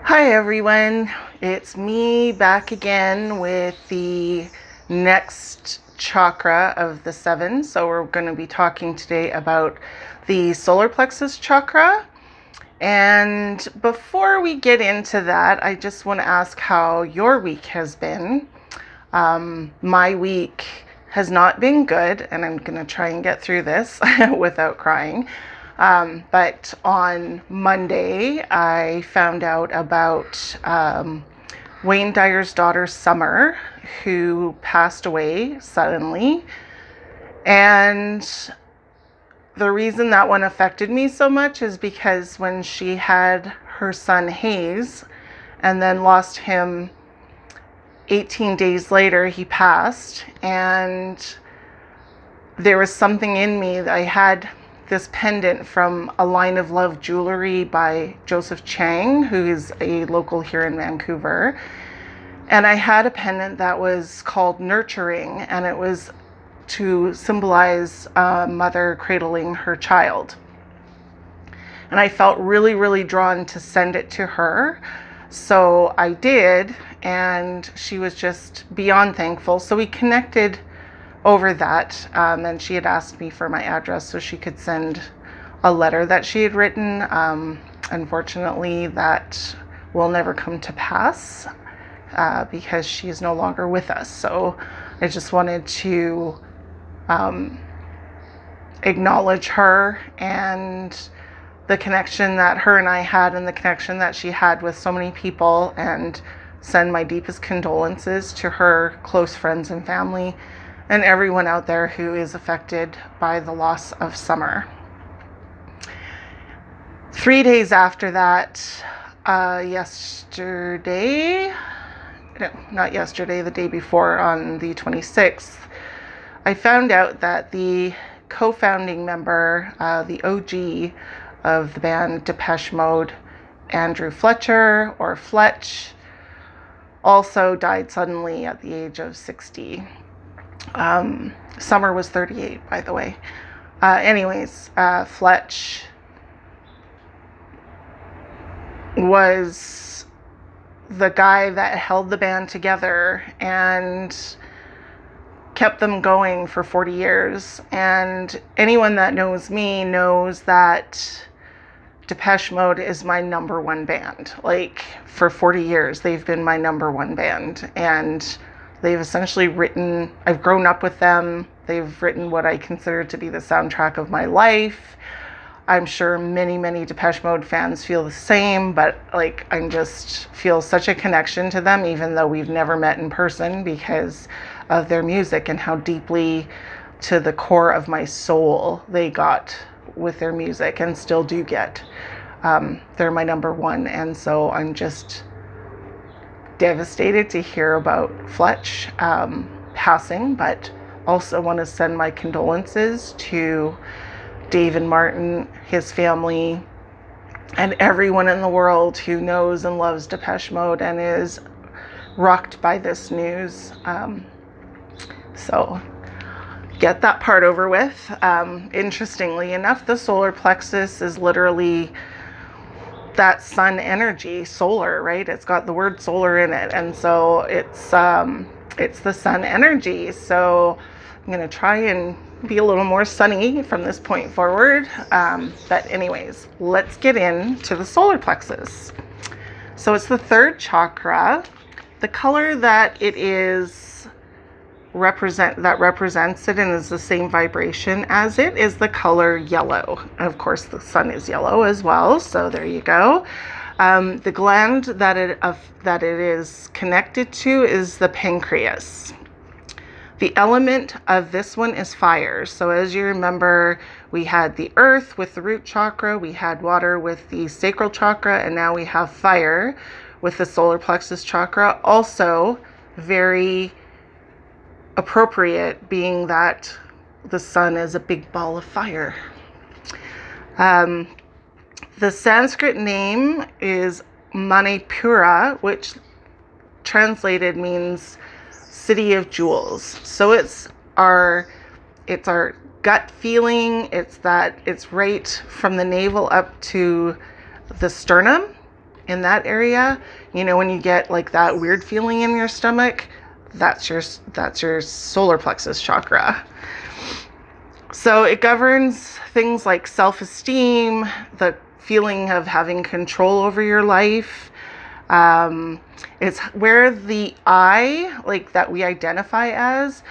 Hi everyone, it's me back again with the next chakra of the 7. So we're going to be talking today about the Solar Plexus Chakra. And before we get into that, I just want to ask how your week has been. My week has not been good, and I'm going to try and get through this without crying. But on Monday, I found out about Wayne Dyer's daughter, Summer, who passed away suddenly. And the reason that one affected me so much is because when she had her son, Hayes, and then lost him 18 days later, he passed. And there was something in me that I had this pendant from A Line of Love Jewelry by Joseph Chang, who is a local here in Vancouver. And I had a pendant that was called Nurturing, and it was to symbolize a mother cradling her child. And I felt really, really drawn to send it to her. So I did, and she was just beyond thankful. So we connected over that, and she had asked me for my address so she could send a letter that she had written. Unfortunately, that will never come to pass because she is no longer with us. So I just wanted to acknowledge her and the connection that her and I had, and the connection that she had with so many people, and send my deepest condolences to her close friends and family and everyone out there who is affected by the loss of Summer. 3 days after that, the day before, on the 26th, I found out that the co-founding member, the OG of the band Depeche Mode, Andrew Fletcher, or Fletch, also died suddenly at the age of 60. Summer was 38, by the way. Fletch was the guy that held the band together and kept them going for 40 years. And anyone that knows me knows that Depeche Mode is my number one band. Like, for 40 years, they've been my number one band. And they've essentially written, I've grown up with them. They've written what I consider to be the soundtrack of my life. I'm sure many, many Depeche Mode fans feel the same, but like, I just feel such a connection to them, even though we've never met in person, because of their music and how deeply to the core of my soul they got with their music, and still do get. They're my number one, and so I'm just devastated to hear about Fletch passing, but also want to send my condolences to Dave and Martin, his family, and everyone in the world who knows and loves Depeche Mode and is rocked by this news. So get that part over with. Interestingly enough, the solar plexus is literally that sun energy, solar, right? It's got the word solar in it, and so it's the sun energy. So I'm going to try and be a little more sunny from this point forward. But anyways, let's get into the solar plexus. So it's the third chakra. The color that it is represents it and is the same vibration as it is the color yellow. And of course, the sun is yellow as well. So there you go. The gland that it is connected to is the pancreas. The element of this one is fire. So as you remember, we had the earth with the root chakra, we had water with the sacral chakra, and now we have fire with the solar plexus chakra. Also very appropriate, being that the sun is a big ball of fire. The Sanskrit name is Manipura, which translated means city of jewels. So it's our gut feeling. It's right from the navel up to the sternum. in that area. When you get like that weird feeling in your stomach, that's your solar plexus chakra. So it governs things like self-esteem, the feeling of having control over your life. It's where the I, like that we identify as,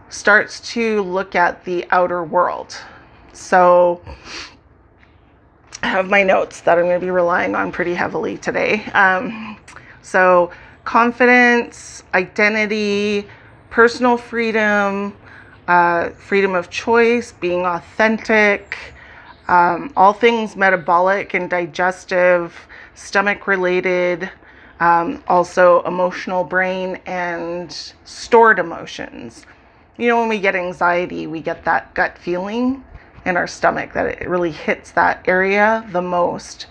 starts to look at the outer world. So I have my notes that I'm going to be relying on pretty heavily today. So confidence, identity, personal freedom, freedom of choice, being authentic, all things metabolic and digestive, stomach related, also emotional brain and stored emotions. When we get anxiety, we get that gut feeling in our stomach that it really hits that area the most.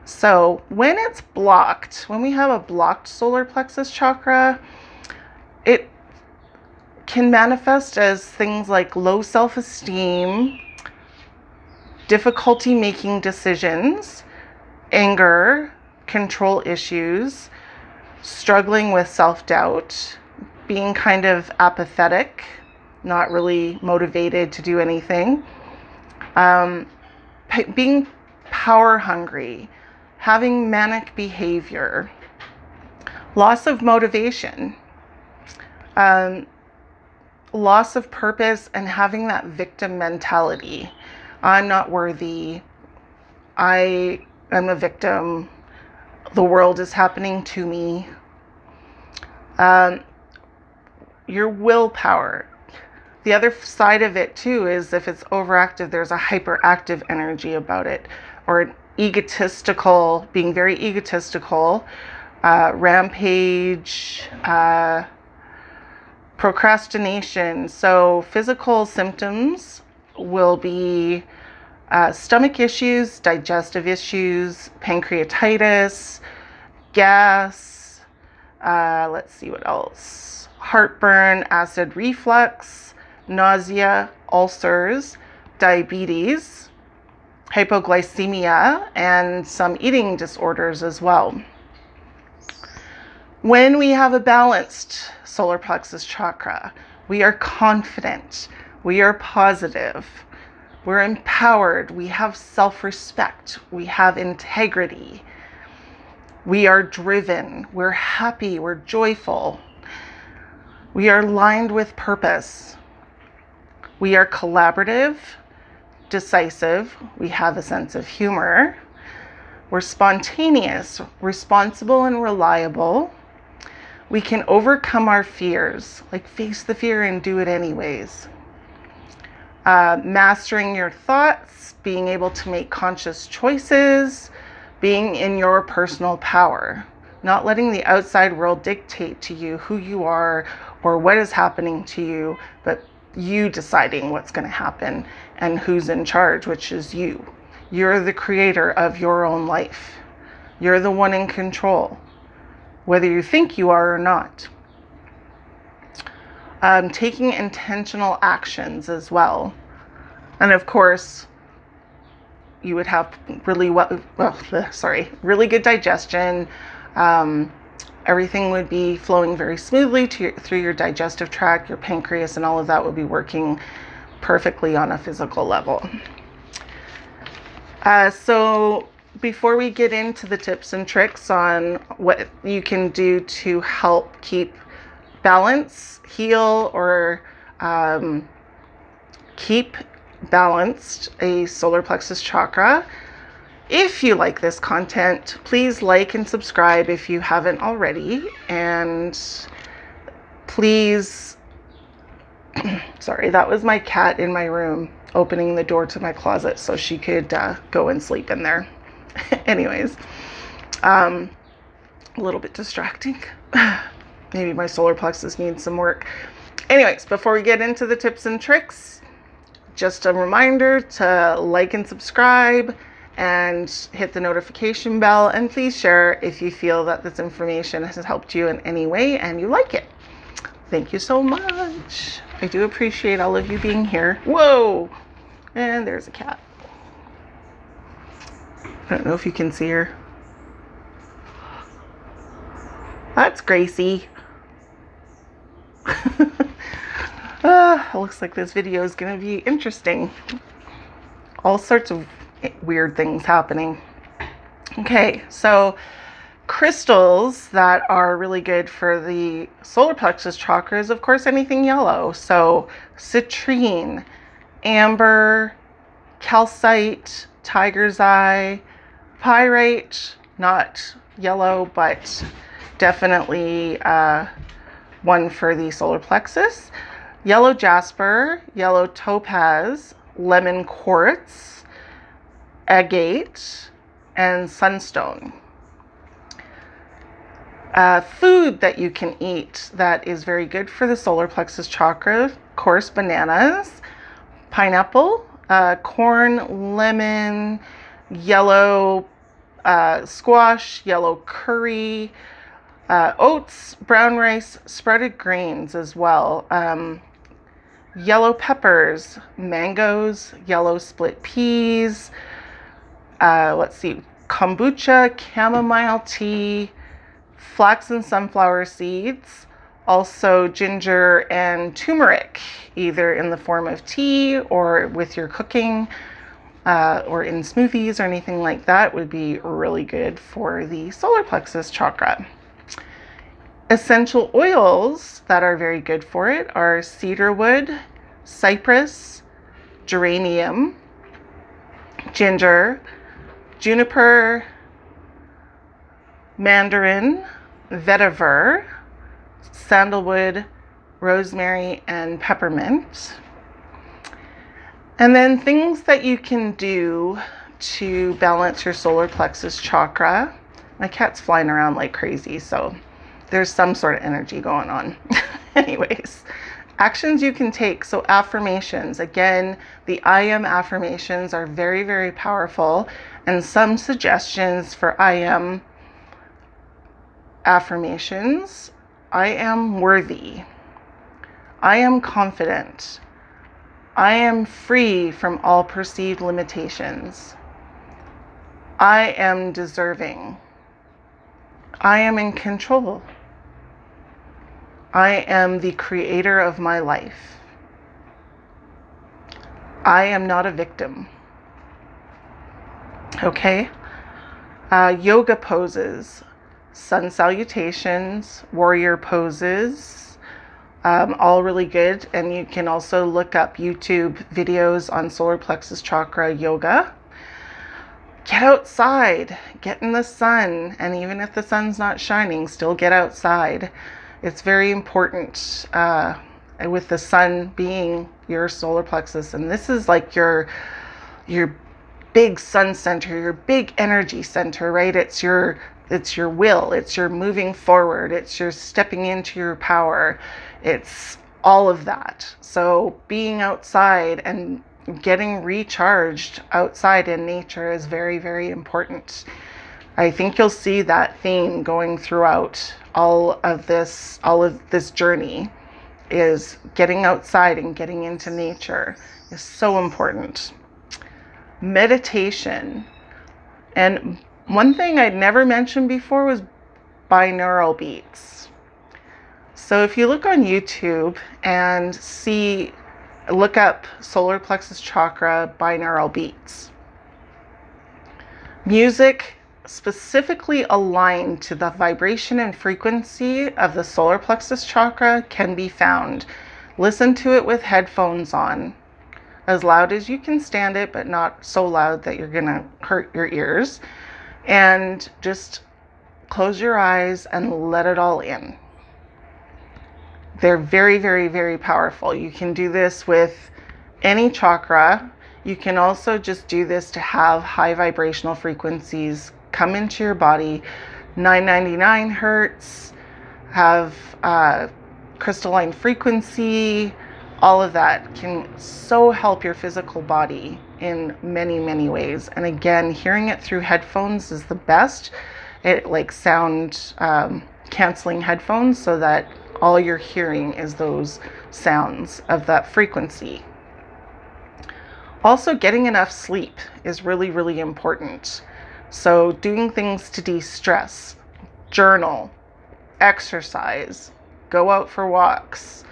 So when it's blocked, when we have a blocked solar plexus chakra, it can manifest as things like low self-esteem, difficulty making decisions, anger, control issues, struggling with self-doubt, being kind of apathetic, not really motivated to do anything, being power hungry, having manic behavior, loss of motivation, loss of purpose, and having that victim mentality. I'm not worthy. I am a victim. The world is happening to me. Your willpower. The other side of it too is if it's overactive, there's a hyperactive energy about it, or an egotistical, being very egotistical, rampage, procrastination. So physical symptoms will be stomach issues, digestive issues, pancreatitis, gas, let's see what else, heartburn, acid reflux, nausea, ulcers, diabetes, hypoglycemia, and some eating disorders as well. When we have a balanced solar plexus chakra, we are confident, we are positive, we're empowered, we have self-respect, we have integrity, we are driven, we're happy, we're joyful, we are aligned with purpose, we are collaborative, decisive, we have a sense of humor, we're spontaneous, responsible, and reliable. We can overcome our fears, like face the fear and do it anyways. Mastering your thoughts, being able to make conscious choices, being in your personal power, not letting the outside world dictate to you who you are or what is happening to you, but you deciding what's going to happen and who's in charge, which is you. You're the creator of your own life. You're the one in control, whether you think you are or not. Taking intentional actions as well. And of course, you would have really good digestion. Everything would be flowing very smoothly through your digestive tract, your pancreas, and all of that would be working perfectly on a physical level. So before we get into the tips and tricks on what you can do to help keep balance, heal, or keep balanced a solar plexus chakra, if you like this content, please like and subscribe if you haven't already. And please, sorry, that was my cat in my room opening the door to my closet so she could go and sleep in there. Anyways, a little bit distracting. Maybe my solar plexus needs some work. Anyways, before we get into the tips and tricks, just a reminder to like and subscribe and hit the notification bell, and please share if you feel that this information has helped you in any way and you like it. Thank you so much. I do appreciate all of you being here. Whoa! And there's a cat. I don't know if you can see her. That's Gracie. It looks like this video is going to be interesting. All sorts of weird things happening. Okay, so crystals that are really good for the solar plexus chakra is, of course, anything yellow. So citrine, amber, calcite, tiger's eye, pyrite, not yellow, but definitely one for the solar plexus. Yellow jasper, yellow topaz, lemon quartz, agate, and sunstone. Food that you can eat that is very good for the solar plexus chakra, of course, bananas, pineapple, corn, lemon, yellow squash, yellow curry, oats, brown rice, sprouted grains as well. Yellow peppers, mangoes, yellow split peas, let's see, kombucha, chamomile tea, flax and sunflower seeds, also ginger and turmeric, either in the form of tea or with your cooking, or in smoothies or anything like that would be really good for the solar plexus chakra. Essential oils that are very good for it are cedarwood, cypress, geranium, ginger, juniper, mandarin, vetiver, sandalwood, rosemary, and peppermint. And then things that you can do to balance your solar plexus chakra. My cat's flying around like crazy, so there's some sort of energy going on. Anyways, actions you can take. So affirmations. Again, the I am affirmations are very, very powerful. And some suggestions for I am affirmations. I am worthy. I am confident. I am free from all perceived limitations. I am deserving. I am in control. I am the creator of my life. I am not a victim. Okay? Yoga poses, sun salutations, warrior poses, all really good. And you can also look up YouTube videos on solar plexus chakra yoga. Get outside, get in the sun, and even if the sun's not shining, still get outside. It's very important with the sun being your solar plexus, and this is like your big sun center, your big energy center, right? It's your will, it's your moving forward, it's your stepping into your power, it's all of that. So being outside and getting recharged outside in nature is very, very important. I think you'll see that theme going throughout all of this journey, is getting outside and getting into nature is so important. Meditation. And one thing I'd never mentioned before was binaural beats. So if you look on YouTube and look up solar plexus chakra binaural beats. Music specifically aligned to the vibration and frequency of the solar plexus chakra can be found. Listen to it with headphones on, as loud as you can stand it, but not so loud that you're gonna hurt your ears. And just close your eyes and let it all in. They're very, very, very powerful. You can do this with any chakra. You can also just do this to have high vibrational frequencies come into your body. 999 hertz, have crystalline frequency, all of that can so help your physical body in many, many ways. And again, hearing it through headphones is the best. It like sound canceling headphones so that all you're hearing is those sounds of that frequency. Also, getting enough sleep is really, really important. So doing things to de-stress, journal, exercise, go out for walks,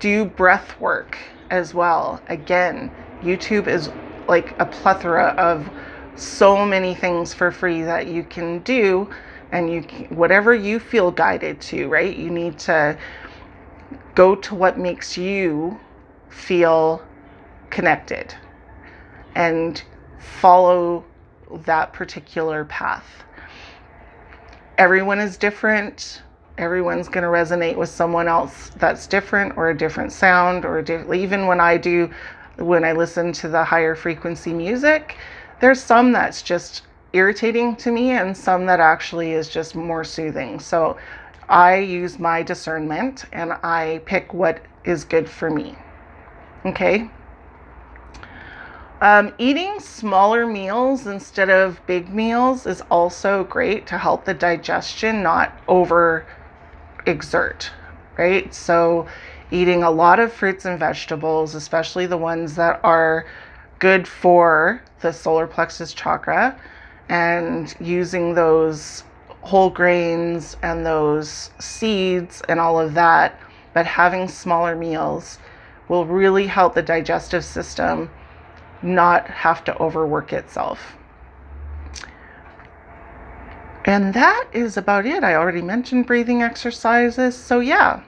do breath work as well. Again, YouTube is like a plethora of so many things for free that you can do, and whatever you feel guided to, right? You need to go to what makes you feel connected and follow that particular path. Everyone is different. Everyone's going to resonate with someone else that's different, or a different sound, or even when I listen to the higher frequency music, there's some that's just irritating to me and some that actually is just more soothing. So I use my discernment and I pick what is good for me. Okay. Eating smaller meals instead of big meals is also great to help the digestion not overexert, right? So eating a lot of fruits and vegetables, especially the ones that are good for the solar plexus chakra, and using those whole grains and those seeds and all of that, but having smaller meals will really help the digestive system not have to overwork itself. And that is about it. I already mentioned breathing exercises. So yeah,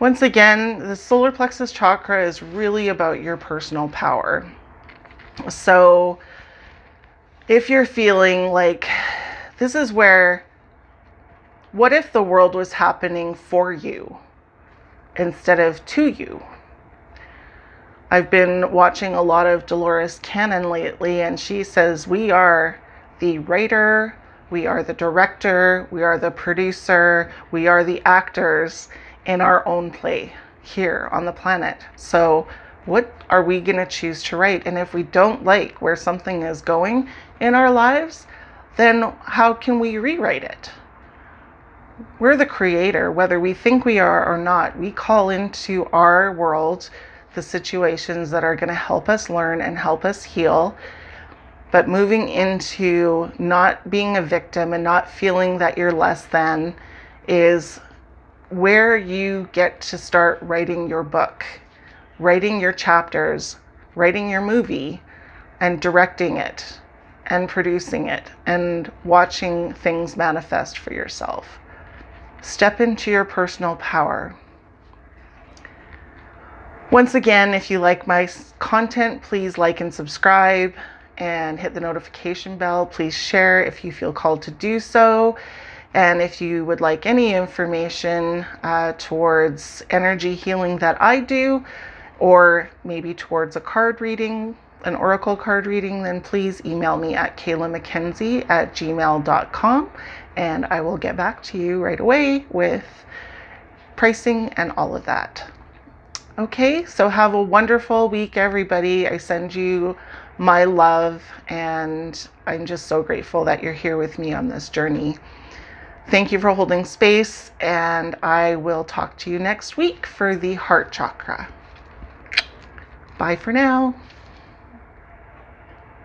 once again, the solar plexus chakra is really about your personal power. So if you're feeling like this is where, what if the world was happening for you instead of to you? I've been watching a lot of Dolores Cannon lately, and she says we are the writer, we are the director, we are the producer, we are the actors in our own play here on the planet. So what are we going to choose to write? And if we don't like where something is going in our lives, then how can we rewrite it? We're the creator, whether we think we are or not. We call into our world the situations that are going to help us learn and help us heal. But moving into not being a victim and not feeling that you're less than is where you get to start writing your book, writing your chapters, writing your movie, and directing it and producing it and watching things manifest for yourself. Step into your personal power. Once again, if you like my content, please like and subscribe and hit the notification bell. Please share if you feel called to do so. And if you would like any information towards energy healing that I do, or maybe towards a card reading, an oracle card reading, then please email me at kaelahmakenzi@gmail.com, and I will get back to you right away with pricing and all of that. Okay, so have a wonderful week, everybody. I send you my love, and I'm just so grateful that you're here with me on this journey. Thank you for holding space, and I will talk to you next week for the heart chakra. Bye for now.